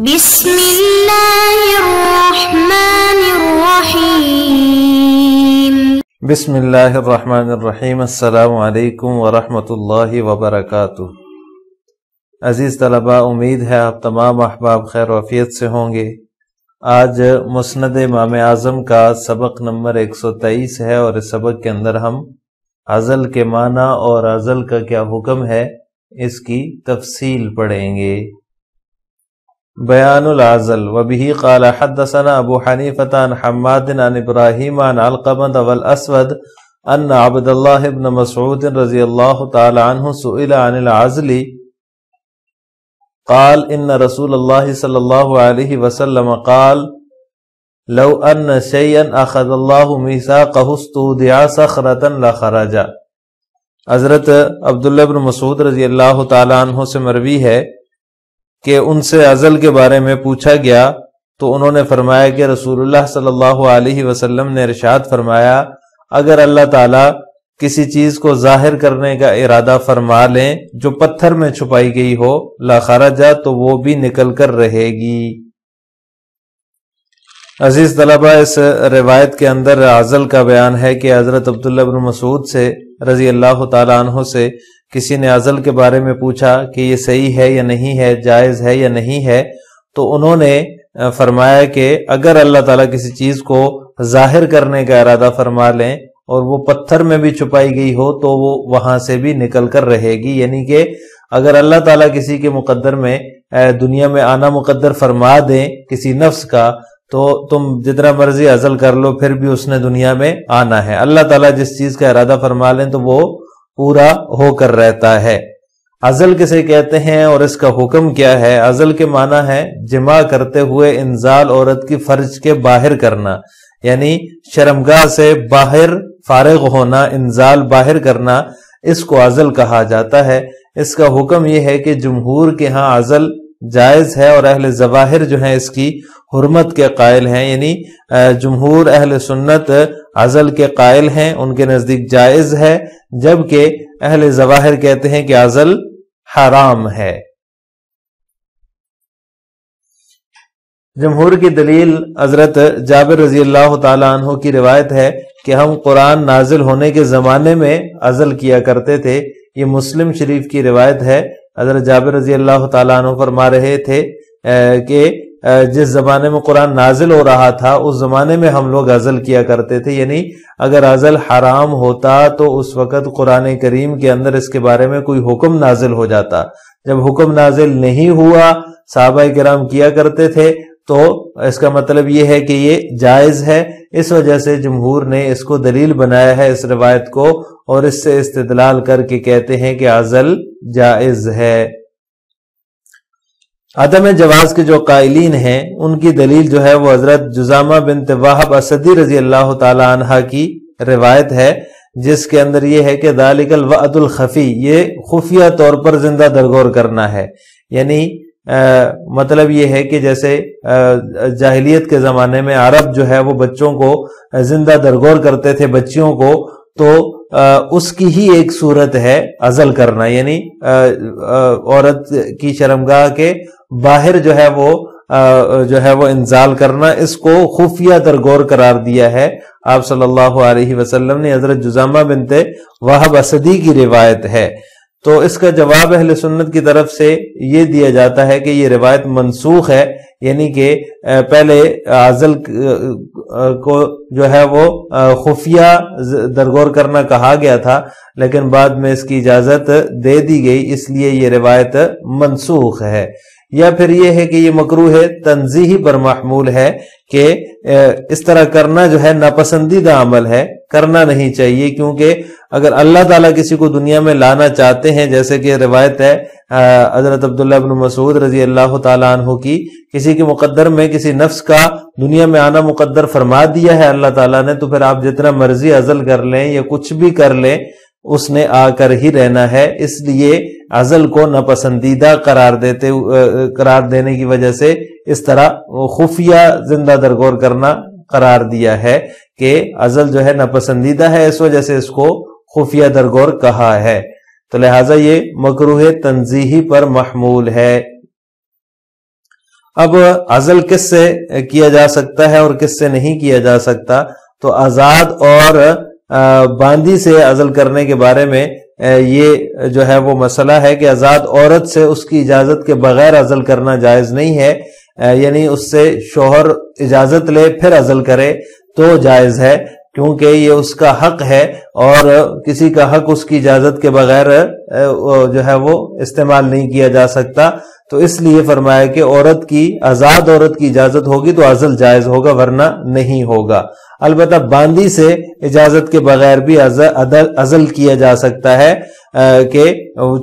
بسم اللہ الرحمن الرحیم۔ بسم اللہ الرحمن الرحیم۔ السلام علیکم ورحمۃ اللہ وبرکاتہ۔ عزیز طلباء، امید ہے آپ تمام احباب خیر و عافیت سے ہوں گے۔ آج مسند امام اعظم کا سبق نمبر 123 ہے، اور اس سبق کے اندر ہم عزل کے معنی اور عزل کا کیا حکم ہے اس کی تفصیل پڑھیں گے۔ بیان العزل۔ وبه قال حدثنا ابو حنیفة عن حماد عن ابراہیم عن علقمة والاسود ان عبد اللہ بن مسعود رضی اللہ تعالی عنہ سئل عن العزل قال ان رسول اللہ صلی اللہ علیہ وسلم قال لو ان شیئا اخذ اللہ میثاقہ استودع صخرة لخرج۔ حضرت عبداللہ بن مسعود رضی اللہ تعالی عنہ سے مروی ہے کہ ان سے عزل کے بارے میں پوچھا گیا تو انہوں نے فرمایا کہ رسول اللہ صلی اللہ علیہ وسلم نے ارشاد فرمایا، اگر اللہ تعالیٰ کسی چیز کو ظاہر کرنے کا ارادہ فرما لیں جو پتھر میں چھپائی گئی ہو لا خرجا، تو وہ بھی نکل کر رہے گی۔ عزیز طلبہ، اس روایت کے اندر عزل کا بیان ہے کہ حضرت عبداللہ بن مسعود سے رضی اللہ تعالیٰ عنہ سے کسی نے عزل کے بارے میں پوچھا کہ یہ صحیح ہے یا نہیں ہے، جائز ہے یا نہیں ہے، تو انہوں نے فرمایا کہ اگر اللہ تعالیٰ کسی چیز کو ظاہر کرنے کا ارادہ فرما لیں اور وہ پتھر میں بھی چھپائی گئی ہو تو وہ وہاں سے بھی نکل کر رہے گی۔ یعنی کہ اگر اللہ تعالیٰ کسی کے مقدر میں دنیا میں آنا مقدر فرما دیں کسی نفس کا، تو تم جتنا مرضی عزل کر لو پھر بھی اس نے دنیا میں آنا ہے۔ اللہ تعالیٰ جس چیز کا ارادہ فرما لیں تو وہ پورا ہو کر رہتا ہے۔ عزل کسے کہتے ہیں اور اس کا حکم کیا ہے؟ عزل کے معنی ہے جمع کرتے ہوئے انزال عورت کی فرج کے باہر کرنا، یعنی شرمگاہ سے باہر فارغ ہونا، انزال باہر کرنا، اس کو عزل کہا جاتا ہے۔ اس کا حکم یہ ہے کہ جمہور کے ہاں عزل جائز ہے اور اہل ظواہر جو ہیں اس کی حرمت کے قائل ہیں، یعنی جمہور اہل سنت عزل کے قائل ہیں، ان کے نزدیک جائز ہے، جبکہ اہل ظواہر کہتے ہیں کہ عزل حرام ہے۔ جمہور کی دلیل حضرت جابر رضی اللہ تعالیٰ عنہ کی روایت ہے کہ ہم قرآن نازل ہونے کے زمانے میں عزل کیا کرتے تھے۔ یہ مسلم شریف کی روایت ہے۔ حضرت جابر رضی اللہ تعالیٰ عنہ فرما رہے تھے کہ جس زمانے میں قرآن نازل ہو رہا تھا اس زمانے میں ہم لوگ عزل کیا کرتے تھے، یعنی اگر عزل حرام ہوتا تو اس وقت قرآن کریم کے اندر اس کے بارے میں کوئی حکم نازل ہو جاتا۔ جب حکم نازل نہیں ہوا، صحابہ کرام کیا کرتے تھے، تو اس کا مطلب یہ ہے کہ یہ جائز ہے۔ اس وجہ سے جمہور نے اس کو دلیل بنایا ہے اس روایت کو، اور اس سے استدلال کر کے کہتے ہیں کہ عزل جائز ہے۔ عدم جواز کے جو قائلین ہیں ان کی دلیل جو ہے وہ حضرت جزامہ بنت وہب اسدی رضی اللہ تعالی عنہ کی روایت ہے، جس کے اندر یہ ہے کہ ذالک الوعد الخفی، یہ خفیہ طور پر زندہ درگور کرنا ہے۔ یعنی مطلب یہ ہے کہ جیسے جاہلیت کے زمانے میں عرب جو ہے وہ بچوں کو زندہ درگور کرتے تھے، بچیوں کو، تو اس کی ہی ایک صورت ہے عزل کرنا، یعنی عورت کی شرمگاہ کے باہر جو ہے وہ انزال کرنا، اس کو خفیہ درگور قرار دیا ہے آپ صلی اللہ علیہ وسلم نے۔ حضرت جزامہ بنت وہب اسدی کی روایت ہے۔ تو اس کا جواب اہل سنت کی طرف سے یہ دیا جاتا ہے کہ یہ روایت منسوخ ہے، یعنی کہ پہلے عزل کو جو ہے وہ خفیہ درگور کرنا کہا گیا تھا، لیکن بعد میں اس کی اجازت دے دی گئی، اس لیے یہ روایت منسوخ ہے۔ یا پھر یہ ہے کہ یہ مکروہ تنزیہی پر محمول ہے کہ اس طرح کرنا جو ہے ناپسندیدہ عمل ہے، کرنا نہیں چاہیے، کیونکہ اگر اللہ تعالیٰ کسی کو دنیا میں لانا چاہتے ہیں، جیسے کہ روایت ہے حضرت عبداللہ بن مسعود رضی اللہ تعالیٰ عنہ کی، کسی کے مقدر میں کسی نفس کا دنیا میں آنا مقدر فرما دیا ہے اللہ تعالیٰ نے، تو پھر آپ جتنا مرضی عزل کر لیں یا کچھ بھی کر لیں اس نے آ کر ہی رہنا ہے۔ اس لیے عزل کو ناپسندیدہ قرار دینے کی وجہ سے اس طرح خفیہ زندہ درگور کرنا قرار دیا ہے کہ عزل جو ہے ناپسندیدہ ہے، اس وجہ سے اس کو خفیہ درگور کہا ہے۔ تو لہٰذا یہ مکروہ تنزیہی پر محمول ہے۔ اب عزل کس سے کیا جا سکتا ہے اور کس سے نہیں کیا جا سکتا؟ تو آزاد اور باندی سے عزل کرنے کے بارے میں یہ جو ہے وہ مسئلہ ہے کہ آزاد عورت سے اس کی اجازت کے بغیر عزل کرنا جائز نہیں ہے، یعنی اس سے شوہر اجازت لے پھر عزل کرے تو جائز ہے، کیونکہ یہ اس کا حق ہے اور کسی کا حق اس کی اجازت کے بغیر جو ہے وہ استعمال نہیں کیا جا سکتا۔ تو اس لیے فرمایا کہ آزاد عورت کی اجازت ہوگی تو عزل جائز ہوگا، ورنہ نہیں ہوگا۔ البتہ باندی سے اجازت کے بغیر بھی عزل کیا جا سکتا ہے، کہ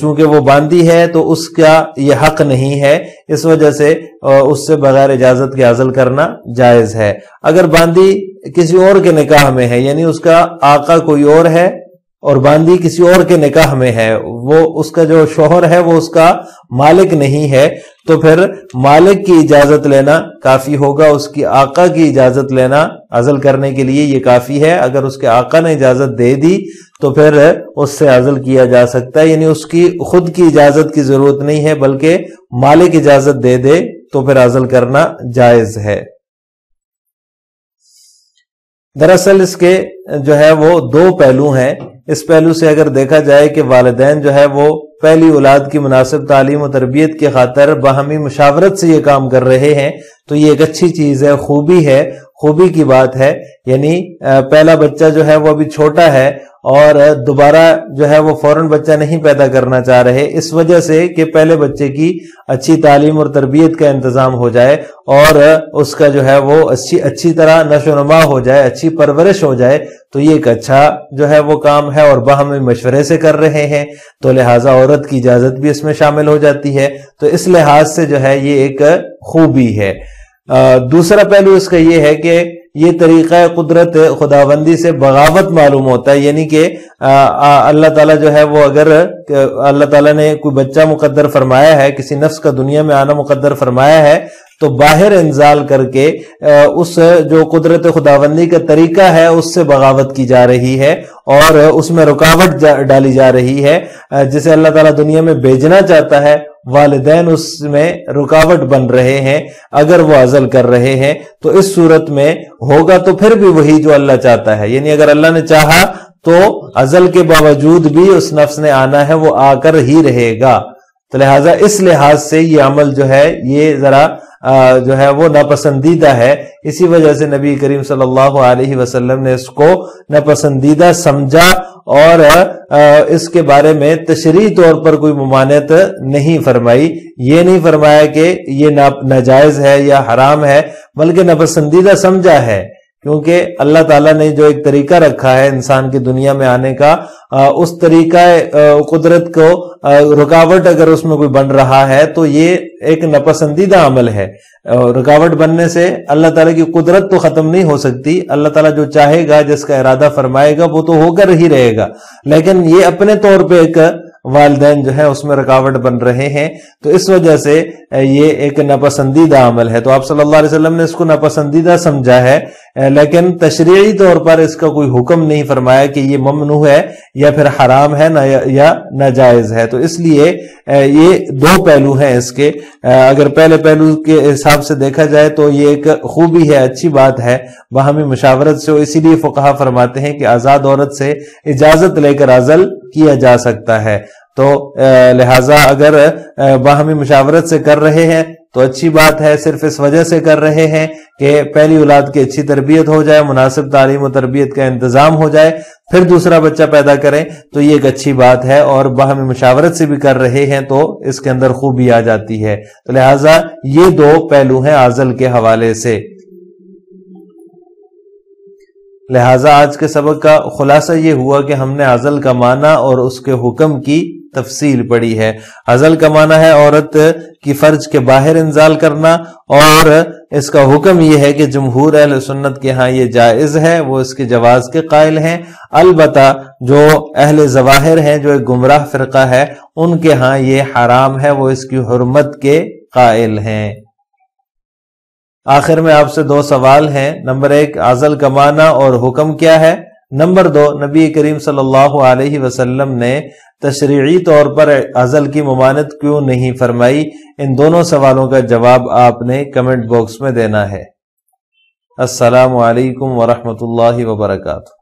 چونکہ وہ باندی ہے تو اس کا یہ حق نہیں ہے، اس وجہ سے اس سے بغیر اجازت کے عزل کرنا جائز ہے۔ اگر باندی کسی اور کے نکاح میں ہے، یعنی اس کا آقا کوئی اور ہے اور باندی کسی اور کے نکاح میں ہے، وہ اس کا جو شوہر ہے وہ اس کا مالک نہیں ہے، تو پھر مالک کی اجازت لینا کافی ہوگا، اس کی آقا کی اجازت لینا عزل کرنے کے لیے یہ کافی ہے۔ اگر اس کے آقا نے اجازت دے دی تو پھر اس سے عزل کیا جا سکتا ہے، یعنی اس کی خود کی اجازت کی ضرورت نہیں ہے، بلکہ مالک اجازت دے دے تو پھر عزل کرنا جائز ہے۔ دراصل اس کے جو ہے وہ دو پہلو ہیں۔ اس پہلو سے اگر دیکھا جائے کہ والدین جو ہے وہ پہلی اولاد کی مناسب تعلیم و تربیت کی خاطر باہمی مشاورت سے یہ کام کر رہے ہیں تو یہ ایک اچھی چیز ہے، خوبی کی بات ہے، یعنی پہلا بچہ جو ہے وہ ابھی چھوٹا ہے اور دوبارہ جو ہے وہ فوراً بچہ نہیں پیدا کرنا چاہ رہے، اس وجہ سے کہ پہلے بچے کی اچھی تعلیم اور تربیت کا انتظام ہو جائے اور اس کا جو ہے وہ اچھی طرح نشو و نما ہو جائے، اچھی پرورش ہو جائے، تو یہ ایک اچھا جو ہے وہ کام ہے اور باہمی مشورے سے کر رہے ہیں، تو لہٰذا عورت کی اجازت بھی اس میں شامل ہو جاتی ہے، تو اس لحاظ سے جو ہے یہ ایک خوبی ہے۔ دوسرا پہلو اس کا یہ ہے کہ یہ طریقہ قدرت خداوندی سے بغاوت معلوم ہوتا ہے، یعنی کہ اللہ تعالیٰ جو ہے وہ اگر اللہ تعالیٰ نے کوئی بچہ مقدر فرمایا ہے، کسی نفس کا دنیا میں آنا مقدر فرمایا ہے، تو باہر انزال کر کے اس جو قدرت خداوندی کا طریقہ ہے اس سے بغاوت کی جا رہی ہے اور اس میں رکاوٹ ڈالی جا رہی ہے۔ جسے اللہ تعالیٰ دنیا میں بھیجنا چاہتا ہے، والدین اس میں رکاوٹ بن رہے ہیں اگر وہ عزل کر رہے ہیں، تو اس صورت میں ہوگا تو پھر بھی وہی جو اللہ چاہتا ہے، یعنی اگر اللہ نے چاہا تو عزل کے باوجود بھی اس نفس نے آنا ہے، وہ آ کر ہی رہے گا۔ تو لہٰذا اس لحاظ سے یہ عمل جو ہے یہ ذرا جو ہے وہ ناپسندیدہ ہے، اسی وجہ سے نبی کریم صلی اللہ علیہ وسلم نے اس کو ناپسندیدہ سمجھا اور اس کے بارے میں تشریعی طور پر کوئی ممانعت نہیں فرمائی، یہ نہیں فرمایا کہ یہ ناجائز ہے یا حرام ہے، بلکہ ناپسندیدہ سمجھا ہے، کیونکہ اللہ تعالیٰ نے جو ایک طریقہ رکھا ہے انسان کی دنیا میں آنے کا، اس طریقہ قدرت کو رکاوٹ اگر اس میں کوئی بن رہا ہے تو یہ ایک ناپسندیدہ عمل ہے۔ رکاوٹ بننے سے اللہ تعالیٰ کی قدرت تو ختم نہیں ہو سکتی، اللہ تعالیٰ جو چاہے گا، جس کا ارادہ فرمائے گا وہ تو ہو کر ہی رہے گا، لیکن یہ اپنے طور پہ ایک والدین جو ہے اس میں رکاوٹ بن رہے ہیں، تو اس وجہ سے یہ ایک ناپسندیدہ عمل ہے۔ تو آپ صلی اللہ علیہ وسلم نے اس کو ناپسندیدہ سمجھا ہے، لیکن تشریعی طور پر اس کا کوئی حکم نہیں فرمایا کہ یہ ممنوع ہے یا پھر حرام ہے یا ناجائز ہے۔ تو اس لیے یہ دو پہلو ہیں اس کے۔ اگر پہلے پہلو کے حساب سے دیکھا جائے تو یہ ایک خوبی ہے، اچھی بات ہے، باہمی مشاورت سے، اسی لیے فقہا فرماتے ہیں کہ آزاد عورت سے اجازت لے کر عزل کیا جا سکتا ہے۔ تو لہٰذا اگر باہمی مشاورت سے کر رہے ہیں تو اچھی بات ہے، صرف اس وجہ سے کر رہے ہیں کہ پہلی اولاد کی اچھی تربیت ہو جائے، مناسب تعلیم و تربیت کا انتظام ہو جائے، پھر دوسرا بچہ پیدا کریں، تو یہ ایک اچھی بات ہے، اور باہمی مشاورت سے بھی کر رہے ہیں تو اس کے اندر خوبی آ جاتی ہے۔ تو لہٰذا یہ دو پہلو ہیں عزل کے حوالے سے۔ لہٰذا آج کے سبق کا خلاصہ یہ ہوا کہ ہم نے عزل کا معنی اور اس کے حکم کی تفصیل پڑھی ہے۔ عزل کا معنی ہے عورت کی فرج کے باہر انزال کرنا، اور اس کا حکم یہ ہے کہ جمہور اہل سنت کے ہاں یہ جائز ہے، وہ اس کے جواز کے قائل ہیں، البتہ جو اہل ظواہر ہیں، جو ایک گمراہ فرقہ ہے، ان کے ہاں یہ حرام ہے، وہ اس کی حرمت کے قائل ہیں۔ آخر میں آپ سے دو سوال ہیں۔ نمبر 1، عزل کا معنی اور حکم کیا ہے؟ نمبر 2، نبی کریم صلی اللہ علیہ وسلم نے تشریعی طور پر عزل کی ممانعت کیوں نہیں فرمائی؟ ان دونوں سوالوں کا جواب آپ نے کمنٹ باکس میں دینا ہے۔ السلام علیکم ورحمۃ اللہ وبرکاتہ۔